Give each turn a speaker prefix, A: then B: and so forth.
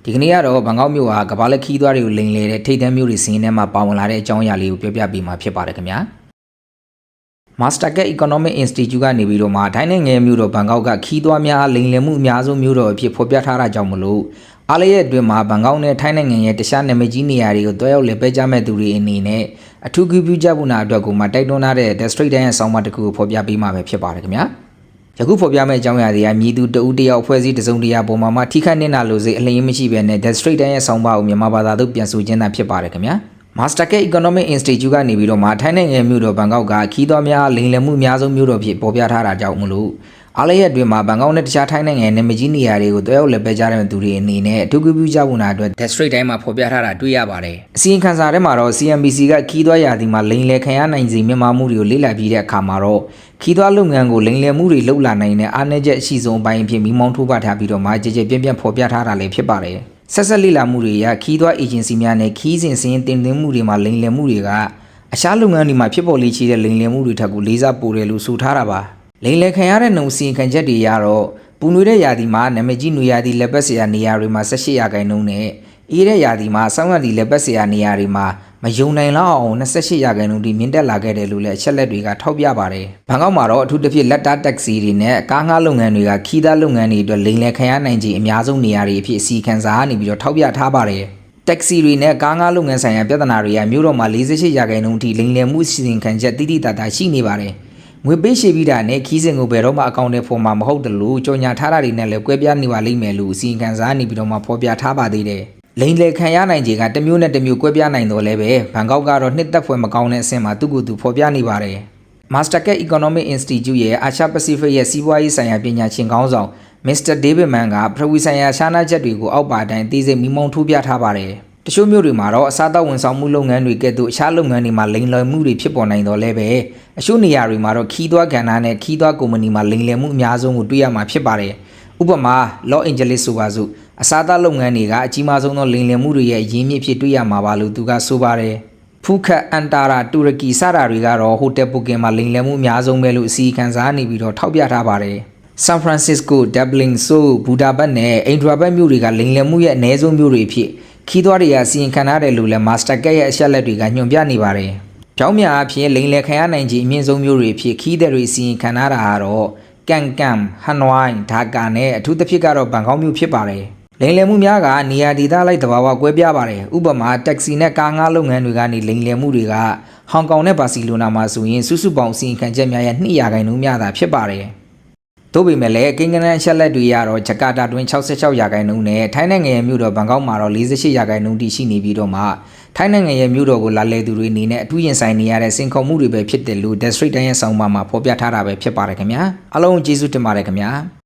A: ဒီကနေ့ကတော့ဘန်ကောက်မြို့ဟာကမ္ဘာလက်ခီးသွားတွေကိုလိမ်လည်တဲ့ထိပ်တန်းမြို့တွေစီးနေမှာပါဝင်လာတဲ့အကြောင်းအရာလေးကိုပြောပြပေးမှာဖြစ်ပါတယ်ခင်ဗျာ Mastercard Economic Institute ကနေပြီးတော့မှထိုင်းနိုင်ငံမြို့တော်ဘန်ကောက်ကခီးသွားများလိမ်လည်မှုအများဆုံးမြို့တော်အဖြစ်ဖော်ပြထားတာကြောင့်မလို့အားလျက်အတွင်းမှာဘန်ကောက်နဲ့ထိုင်းနိုင်ငံရဲ့တခြားနာမည်ကြီးနေရာတွေကိုတွဲရောက်လည်ပတ်ကြမဲ့သူတွေအနေနဲ့အထူးပြုကြဖို့နာအတွက်ကိုမှတိုက်တွန်းထားတဲ့ The Straits Times ရဲ့ဆောင်းပါးတစ်ခုကိုဖော်ပြပေးမှာပဲဖြစ်ပါတယ်ခင်ဗျာယခုဖော်ပြမယ့်အကြောင်းအရာတွေကမြည်သူတဦးတယောက်အဖွဲ့အစည်းတစုံတရာပေါ်မှာထိခိုက်နေတာလို့စိတ်အလင်းမရှိပဲနဲ့ The Straits Times ရဲ့ဆောင်းပါးကိုမြန်မာဘာသာသို့ပြန်ဆိုခြင်းသာဖြစ်ပါတယ်ခင်ဗျာMastercard Economic Institute ကနေပြီးတော့မှထိုင်းနိုင်ငံမြို့တော်ဘန်ကောက်ကခီးသွားများလိမ်လည်မှုအများဆုံးမြို့တော်ဖြစ်ပေါ်ပြထားတာကြောင့်မလို့အားလျက်အတွင်းမှာဘန်ကောက်နဲ့တခြားထိုင်းနိုင်ငံနာမည်ကြီးနေရာတွေကိုတွဲရောက်လည်ပတ်ကြတဲ့သူတွေအနေနဲ့အထူးပြုကြဖို့နာအတွက် The Straits Times မှာဖော်ပြထားတာတွေ့ရပါတယ်အစီရင်ခံစာထဲမှာတော့ CNBC ကခီးသွားရာသီမှာလိမ်လည်ခံရနိုင်စေမြန်မာမှုတွေကိုလေ့လာပြီးတဲ့အခါမှာတော့ခီးသွားလုပ်ငန်းကိုလိမ်လည်မှုတွေလှုပ်လာနိုင်တဲ့အားနည်းချက်အရှိဆုံးအပိုင်းအဖြစ်မိမောင်းထိုးပထားပြီးတော့မှကြည်ကြပြန့်ဖော်ပြထားတာလည်းဖြစ်ပါတယ်ဆက်ဆက်လေ့လာမှုတွေအရခီးသွားအေဂျင်စီများနဲ့ခီးစဉ်စင်းတင်သွင်းမှုတွေမှာလိမ်လည်မှုတွေကအရှားလုပ်ငန်းတွေမှာဖြစ်ပေါ်လေ့ရှိတဲ့လိမ်လည်မှုတွေထက်ကိုလေးစားပိုတယ်လို့ဆိုထားတာပါလိမ်လည်ခံရတဲ့နှုံစီခံချက်တွေရတော့ပူနွေတဲ့ယာတီမှာနာမည်ကြီးနွေယာတီလက်ပတ်စရာနေရာတွေမှာ18%နဲ့အေးတဲ့ယာတီမှာဆောင်းရာတီလက်ပတ်စရာနေရာတွေမှာမယုံနိုင်လောက်အောင်28%ထိမြင့်တက်လာခဲ့တယ်လို့လည်းအချက်လက်တွေကထောက်ပြပါတယ်။ဘန်ကောက်မှာတော့အထူးသဖြင့်လက်တားတက္ကစီတွေနဲ့ကားငှားလုပ်ငန်းတွေကခီးသားလုပ်ငန်းတွေအတွက်လိမ်လည်ခံရနိုင်ခြေအများဆုံးနေရာတွေအဖြစ်အစီခံစာကနေပြီးတော့ထောက်ပြထားပါတယ်။တက္ကစီတွေနဲ့ကားငှားလုပ်ငန်းဆိုင်ရာပြဿနာတွေကမြို့တော်မှာ48%ထိလိမ်လည်မှုစီစဉ်ခံချက်တိတိတတ်တာရှိနေပါတယ်။ငွေပေးရှိပြီးတာနဲ့ခီးစဉ်ကိုဘယ်တော့မှအကောင့်ထဲပေါ်မှာမဟုတ်တယ်လို့ကြော်ညာထားတာတွေနဲ့လည်းကွဲပြားနေပါလိမ့်မယ်လို့အစီခံစာနေပြီးတော့မှဖော်ပြထားပါသေးတယ်။လိမ်လည်ခံရနိုင်ခြေကတစ်မျိုးနဲ့တစ်မျိုးကွဲပြားနိုင်တော့လဲပဲဘန်ကောက်ကတော့နှစ်သက်ဖွယ်မကောင်းတဲ့အဆင့်မှာသူ့ကိုယ်သူဖော်ပြနေပါတယ်။ Mastercard Economic Institute ရဲ့အာရှပစိဖိတ်ရဲ့စီးပွားရေးဆိုင်ရာပညာရှင်ခေါင်းဆောင် Mr. David Mann ကပထဝီဆိုင်ရာရှားနားချက်တွေကိုအောက်ပါတိုင်းသိစိတ်မိမောင်းထိုးပြထားပါတယ်။တချို့မျိုးတွေမှာတော့အစားအသောက်ဝန်ဆောင်မှုလုပ်ငန်းတွေကဲ့သို့အခြားလုပ်ငန်းတွေမှာလိမ်လည်မှုတွေဖြစ်ပေါ်နိုင်တော့လဲပဲအချို့နေရာတွေမှာတော့ခီးသွားကဏ္ဍနဲ့ခီးသွားကုမ္ပဏီမှာလိမ်လည်မှုအများဆုံးကိုတွေ့ရမှာဖြစ်ပါတယ်။ဥပမာ Los Angeles ဆိုပါစို့အစားအသောက်လုပ်ငန်းတွေကအကြီးမားဆုံးသောလိမ်လည်မှုတွေရဲ့အရင်းမြစ်ဖြစ်တွေ့ရမှာပါလို့သူကဆိုပါတယ်။ဖူခတ်အန်တာရာတူရကီစတာတွေကတော့ဟိုတယ်ဘုကင်မှာလိမ်လည်မှုအများဆုံးပဲလို့အစီအခံစာနေပြီးတော့ထောက်ပြထားပါတယ်။ San Francisco, Dublin, Seoul, Budapest နဲ့ Hyderabad မြို့တွေကလိမ်လည်မှုရဲ့အနည်းဆုံးမြို့တွေဖြစ်ခီးသွားတွေကစီရင်ခံရတယ်လို့လည်း Mastercard ရဲ့အချက်လက်တွေကညွှန်ပြနေပါတယ်။ကြောင်းများအဖြစ်လိမ်လည်ခံရနိုင်ခြေအမြင့်ဆုံးမြို့တွေဖြစ်ခီးသည်တွေစီရင်ခံရတာကတော့ကန်ဟန်နဝိုင်းဒါကာနဲ့အထူးသဖြင့်ကတော့ဘန်ကောက်မြို့ဖြစ်ပါတယ်။လိမ်လည်မှုများကနေရာဒေသလိုက်တဘာဝကွဲပြားပါတယ်။ဥပမာတက္ကစီနဲ့ကားငှားလုပ်ငန်းတွေကနေလိမ်လည်မှုတွေကဟောင်ကောင်နဲ့ဘာစီလိုနာမှာဆိုရင်စုစုပေါင်းစီရင်ခံချက်များရဲ့2%များသာဖြစ်ပါတယ်။သို့ပေမဲ့လည်းကိန်းဂဏန်းအချက်လက်တွေရတော့ဂျကာတာတွင်66%နဲ့ထိုင်းနိုင်ငံရဲ့မြို့တော်ဘန်ကောက်မှာတော့48%တိရှိနေပြီးတော့မှထိုင်းနိုင်ငံရဲ့မြို့တော်ကိုလာလည်သူတွေအနေနဲ့အထူးရင်ဆိုင်နေရတဲ့စင်ခုံမှုတွေပဲဖြစ်တယ်လို့ The Straits Times ရဲ့ဆောင်းပါးမှာဖော်ပြထားတာပဲဖြစ်ပါတယ်ခင်ဗျာအားလုံးကျေးဇူးတင်ပါတယ်ခင်ဗျာ